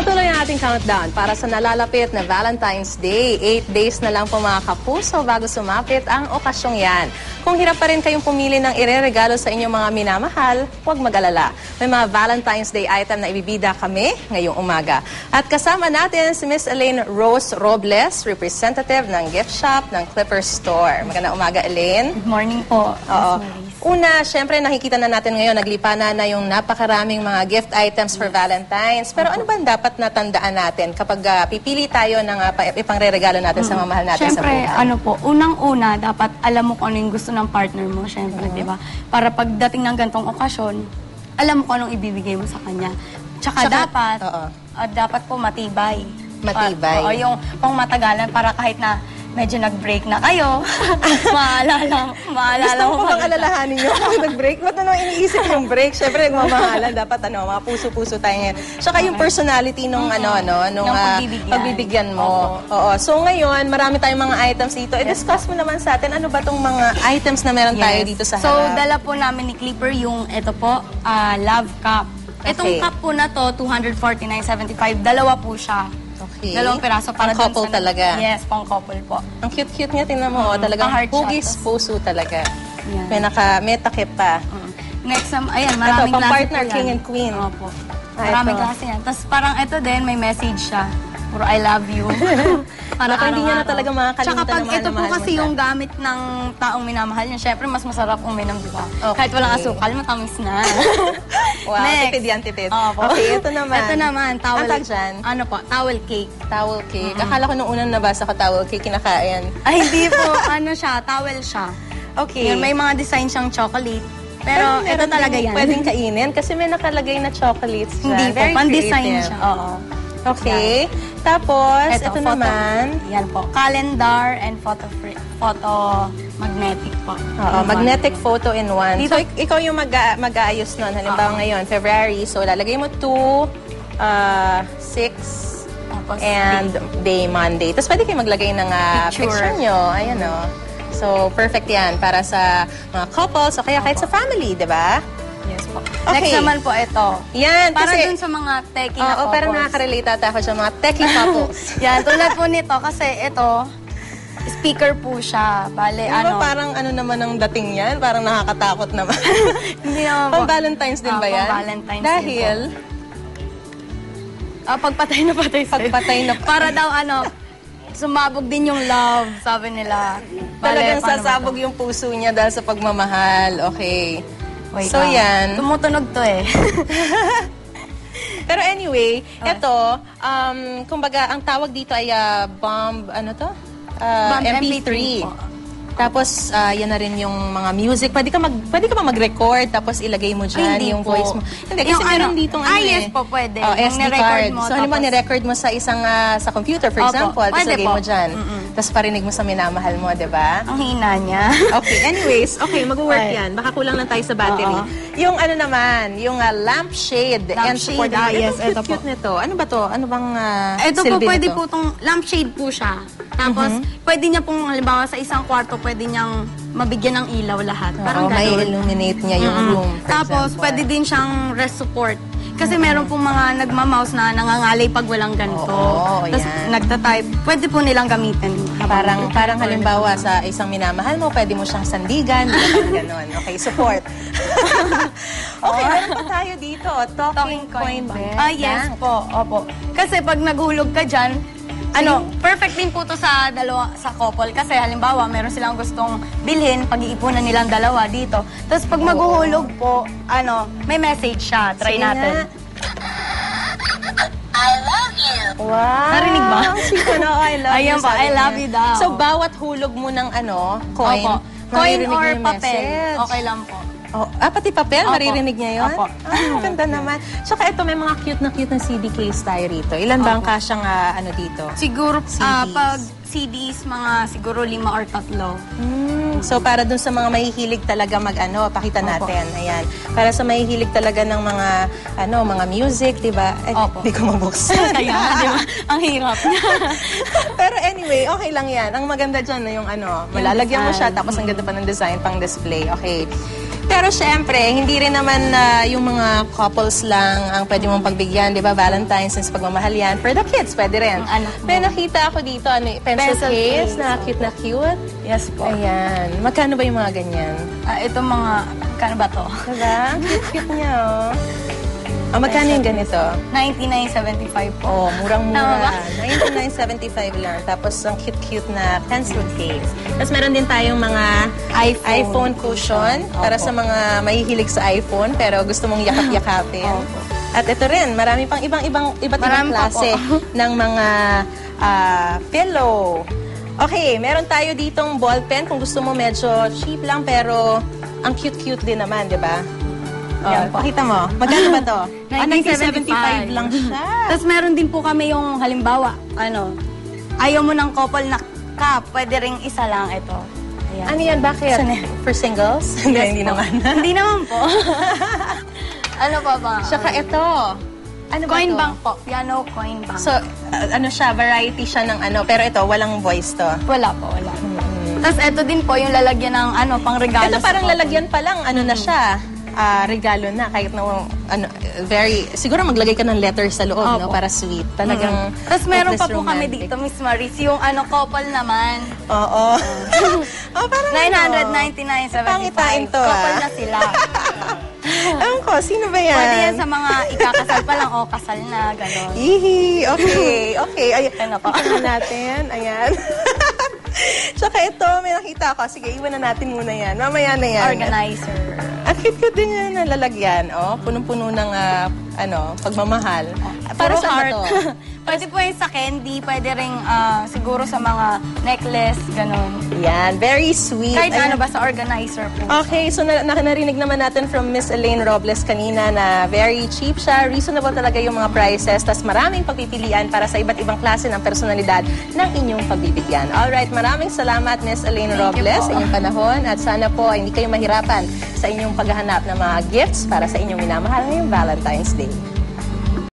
Patuloy ang ating countdown para sa nalalapit na Valentine's Day. 8 days na lang po mga kapuso bago sumapit ang okasyong yan. Kung hirap pa rin kayong pumili ng ireregalo sa inyong mga minamahal, huwag mag-alala. May mga Valentine's Day item na ibibida kami ngayong umaga. At kasama natin si Miss Elaine Rose Robles, representative ng gift shop ng Clipper Store. Magandang umaga, Elaine. Good morning po. Oo. Una, syempre nakikita na natin ngayon, naglipana na yung napakaraming mga gift items for Valentine's. Pero ano ba dapat natandaan natin kapag pipili tayo ng ipangre-regalo natin sa mamahal natin sa buhay? Syempre, ano po, unang-una, dapat alam mo kung ano yung gusto ng partner mo, syempre, di ba? Para pagdating ng gantong okasyon, alam mo kung anong ibibigay mo sa kanya. Tsaka dapat po matibay. Matibay. Yung pang matagalan para kahit na medyo nag-break na kayo, maalala Gusto mo bang alalahanin nyo kung nag-break? Ba't na iniisip yung break? Siyempre, nagmamahalan. Dapat mga puso-puso tayo ngayon. Tsaka yung personality nung pagbibigyan mo. Oo. So ngayon, marami tayong mga items dito. I-discuss mo naman sa atin, ano ba tong mga items na meron tayo dito sa harap? So, dala po namin ni Clipper yung, ito po, Love Cup. Itong cup po na to, 249.75. Dalawa po siya. Okay. Dalawang piraso para pang couple talaga. Yes, pang couple po. Ang cute-cute niya, tingnan mo. Talagang hugis puso talaga. Yan. May takip pa. Next, ayan, maraming pang klase partner, po king yan. and queen. Opo. Maraming klase yan. Tapos parang ito din, may message siya. Puro I love you. Para hindi niya na talaga makakalimutan. Tsaka pag ito po kasi yung gamit ng taong minamahal niya, syempre mas masarap uminom, di ba? Okay. Kahit walang asukal, matamis na. Wow, next. tipid yan, tipid. Okay, ito naman. Ito naman, towel. Ang dyan? Ano po, towel cake. Towel cake. Akala ko nung unang nabasa ko towel cake, kinakain. Ay, hindi po. Ano siya, towel siya. Okay. Yan, may mga design siyang chocolate. Pero ito talaga yan. Pwedeng kainin kasi may nakalagay na chocolates siya. Hindi po, pan-design siya. Oo. Okay. Tapos, ito naman. Yan po, calendar and photo magnetic po. Oo, magnetic photo in one. So, ikaw yung mag-aayos nun. Halimbawa ngayon, February. So, lalagay mo 2, 6, and day Monday. Tapos, pwede kayo maglagay ng picture nyo. Ayan o. So, perfect yan para sa mga couples o kaya kahit sa family, di ba? Yes po. Okay. Next naman po ito. Yan. Para dun sa mga techie na couples. Oo, parang nakaka-relate ata ako sa mga techie couples. Yan, tulad po nito kasi ito, speaker po siya. Bale, ano? Parang ano naman ang dating yan? Parang nakakatakot naman. Hindi naman po. Pang-Valentine's din ba yan? Pang-Valentine's dahil? din po. Pagpatay na patay sa'yo. Pagpatay na para daw sumabog din yung love, sabi nila. Talagang sasabog yung puso niya dahil sa pagmamahal. Okay. Wait so, yan. Tumutunog to eh. Pero anyway, ito, kumbaga, ang tawag dito ay bomb, ano to? Bomb MP3. Tapos, yan na rin yung mga music. Pwede ka ba mag-record tapos ilagay mo dyan yung voice mo? Hindi, kasi meron ditong yes po, pwede. SD card. So, halimbawa, ni-record mo sa isang, sa computer, for example, tapos ilagay mo dyan. Tapos parinig mo sa minamahal mo, di ba? Ang hina niya. Okay, anyways, mag-work yan. Baka kulang lang tayo sa battery. Yung ano naman, yung lampshade. Lampshade, yes, ito po. Cute nito. Ano ba to? Ano bang ito po, pwede po itong lampshade po siya. Tapos, pwede niya pong, halimbawa, sa isang kwarto, pwede niyang mabigyan ng ilaw lahat. Parang may illuminate niya yung room, for Tapos, example. pwede din siyang rest support. Kasi meron pong mga nagmamouse na nangangalay pag walang ganito. Tapos, nagtatype. Pwede po nilang gamitin. Parang halimbawa, sa isang minamahal mo, pwede mo siyang sandigan. Ganon. Okay, support. Okay, meron pa tayo dito. Talking coin bag. Yes po. Opo. Kasi pag naghulog ka dyan, perfect din po to sa couple. Kasi halimbawa, meron silang gustong bilhin, pag-iipunan nilang dalawa dito. Tapos pag maghuhulog po, may message siya. Try natin. I love you. Wow. Narinig ba? I love you. Ayan po, I love you daw. So, bawat hulog mo ng coin, coin or yung papel. message. Okay lang po. Pati papel, maririnig niya yun? Opo. Ganda naman. Tsaka ito, may mga cute na CD case tayo rito. Ilan ba ang kasyang dito? Siguro, CDs. pag CDs, mga siguro 5 or 3. So, para dun sa mga mahihilig talaga pakita natin. Ayan. Para sa mahihilig talaga ng mga music, di ba? Hindi ko mabuksan. Kaya, di ba? Ang hirap niya. Pero anyway, okay lang yan. Ang maganda dyan na yung malalagyan mo siya, tapos ang ganda pa ng design pang display. Okay. Pero syempre, hindi rin naman yung mga couples lang ang pwede mong pagbigyan, di ba? Valentine's, since pagmamahal yan. For the kids, pwede rin. Ang anak mo. May nakita ako dito, pencil Pencil case case. na cute na cute. Yes po. Ayan. Magkano ba yung mga ganyan? Ito mga, kano ba to? Diba? Cute niya, oh. Magkano yung ganito? 99.75 po. Oh, Tama murang-mura. ba? 99.75 lang. Tapos, ang cute-cute na pencil case. Tapos, meron din tayong mga iPhone cushion para Opo. sa mga mahihilig sa iPhone pero gusto mong yakap-yakapin. Opo. At ito rin, marami pang iba't ibang Marami pa klase po. ng mga pillow. Okay, meron tayo ditong ballpen kung gusto mo medyo cheap lang pero ang cute-cute din naman, di ba? Yan po. Pakita mo. Magkano ba to? 1975 lang siya. Tapos meron din po kami yung halimbawa, ayaw mo ng couple na cup, pwede ring isa lang ito. Ayan. Ano yan? Bakit? Saan yan? For singles? Hindi po. naman. Hindi naman po. Ano pa ba? Tsaka ito. Ano ba Coin to? bank po. Piano coin bank. So, ano siya, variety siya ng ano. Pero ito, walang voice to. wala po, wala. Tapos ito din po yung lalagyan ng pang regalo. Ito sa parang couple. lalagyan pa lang, ano na siya, regalo na. Kahit na, siguro maglagay ka ng letter sa loob, no? Opo. Para sweet. Talagang, Tapos meron pa hopeless po kami romantic. dito, Miss Maris, yung couple naman. Oo. Oh, parang 999.75. Pangitain to, Couple na sila. Ewan ko, sino ba yan? Pwede yan sa mga ikakasal pa lang o kasal na, gano'n. Ihi, okay, okay. Ano po? Tingnan natin, ayan. Tsaka ito, may nakita ako. Sige, iwan na natin muna yan. Mamaya na yan. Organizer. At cute din yan na lalagyan. Oh, punong-puno ng pagmamahal. Para Puro sa heart. to? Pwede po yung sa candy, pwede rin siguro sa mga necklace, gano'n. Yan, very sweet. Kahit Ayan. ano ba sa organizer po. Okay, so narinig naman natin from Miss Elaine Robles kanina na very cheap siya, reasonable talaga yung mga prices, tas maraming pagpipilian para sa iba't ibang klase ng personalidad ng inyong pagbibigyan. Alright, maraming salamat Miss Elaine Thank you Robles po. sa inyong panahon at sana po ay hindi kayo mahirapan sa inyong paghahanap ng mga gifts para sa inyong minamahal ngayong Valentine's Day.